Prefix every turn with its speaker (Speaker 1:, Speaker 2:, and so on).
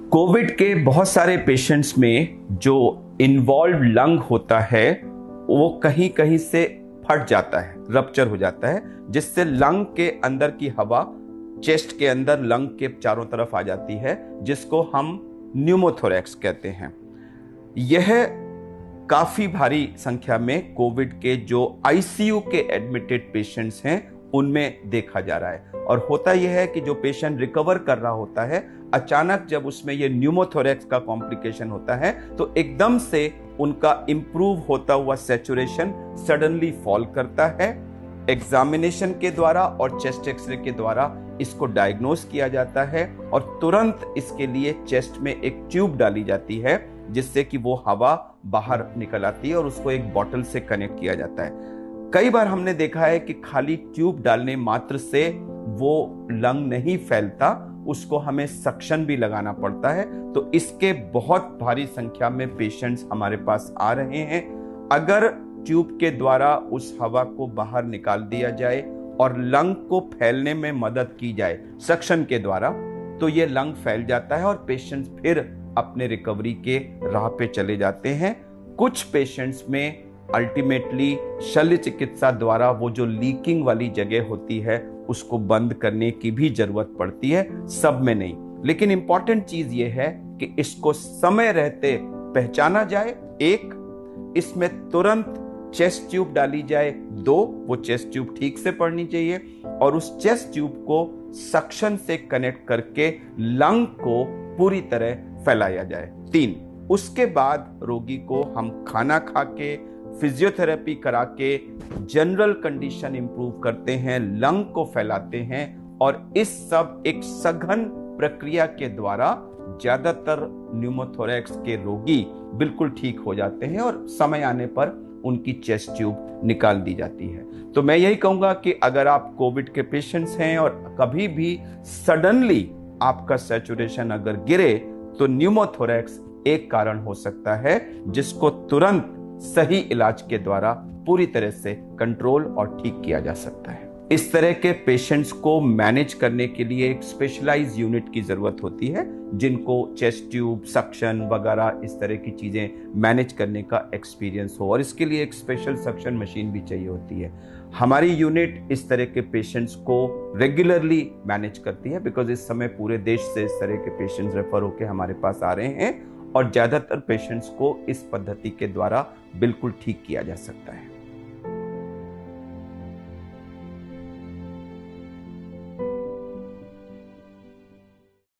Speaker 1: Covid के बहुत सारे पेशेंट्स में जो इन्वॉल्व लंग होता है वो कहीं कहीं से फट जाता है, रप्चर हो जाता है, जिससे लंग के अंदर की हवा चेस्ट के अंदर लंग के चारों तरफ आ जाती है, जिसको हम न्यूमोथोरैक्स कहते हैं। यह काफी भारी संख्या में कोविड के जो आईसीयू के एडमिटेड पेशेंट्स हैं उनमें देखा जा रहा है। और होता यह है कि जो पेशेंट रिकवर कर रहा होता है, अचानक जब उसमें यह न्यूमोथोरैक्स का कॉम्प्लिकेशन होता है तो एकदम से उनका इंप्रूव होता हुआ सैचुरेशन सडनली फॉल करता है। एग्जामिनेशन के द्वारा और चेस्ट एक्सरे के द्वारा इसको डायग्नोस किया जाता है और तुरंत इसके लिए चेस्ट में एक ट्यूब डाली जाती है, जिससे कि वो हवा बाहर निकल आती है और उसको एक बॉटल से कनेक्ट किया जाता है। कई बार हमने देखा है कि खाली ट्यूब डालने मात्र से वो लंग नहीं फैलता, उसको हमें सक्शन भी लगाना पड़ता है। तो इसके बहुत भारी संख्या में पेशेंट्स हमारे पास आ रहे हैं। अगर ट्यूब के द्वारा उस हवा को बाहर निकाल दिया जाए और लंग को फैलने में मदद की जाए सक्शन के द्वारा, तो ये लंग फैल जाता है और पेशेंट्स फिर अपने रिकवरी के राह पे चले जाते हैं। कुछ पेशेंट्स में अल्टीमेटली शल्य चिकित्सा द्वारा वो जो लीकिंग वाली जगह होती है उसको बंद करने की भी जरूरत पड़ती है, सब में नहीं। लेकिन इंपॉर्टेंट चीज ये है कि इसको समय रहते पहचाना जाए। एक, इसमें तुरंत चेस्ट ट्यूब डाली जाए। दो, वो चेस्ट ट्यूब ठीक से पड़नी चाहिए और उस चेस्ट ट्यूब को सक्शन से कनेक्ट करके लंग को पूरी तरह फैलाया जाए। तीन, उसके बाद रोगी को हम खाना खा के फिजियोथेरेपी करा के जनरल कंडीशन इंप्रूव करते हैं, लंग को फैलाते हैं और इस सब एक सघन प्रक्रिया के द्वारा ज्यादातर न्यूमोथोरैक्स के रोगी बिल्कुल ठीक हो जाते हैं और समय आने पर उनकी चेस्ट ट्यूब निकाल दी जाती है। तो मैं यही कहूंगा कि अगर आप कोविड के पेशेंट्स हैं और कभी भी सडनली आपका सैचुरेशन अगर गिरे तो न्यूमोथोरैक्स एक कारण हो सकता है, जिसको तुरंत सही इलाज के द्वारा पूरी तरह से कंट्रोल और ठीक किया जा सकता है। इस तरह के पेशेंट्स को मैनेज करने के लिए एक स्पेशलाइज्ड यूनिट की जरूरत होती है, जिनको चेस्ट ट्यूब, सक्शन वगैरह इस तरह की चीजें मैनेज करने का एक्सपीरियंस हो और इसके लिए एक स्पेशल सक्शन मशीन भी चाहिए होती है। हमारी यूनिट इस तरह के पेशेंट्स को रेगुलरली मैनेज करती है, बिकॉज इस समय पूरे देश से इस तरह के पेशेंट्स रेफर होकर हमारे पास आ रहे हैं और ज्यादातर पेशेंट्स को इस पद्धति के द्वारा बिल्कुल ठीक किया जा सकता है।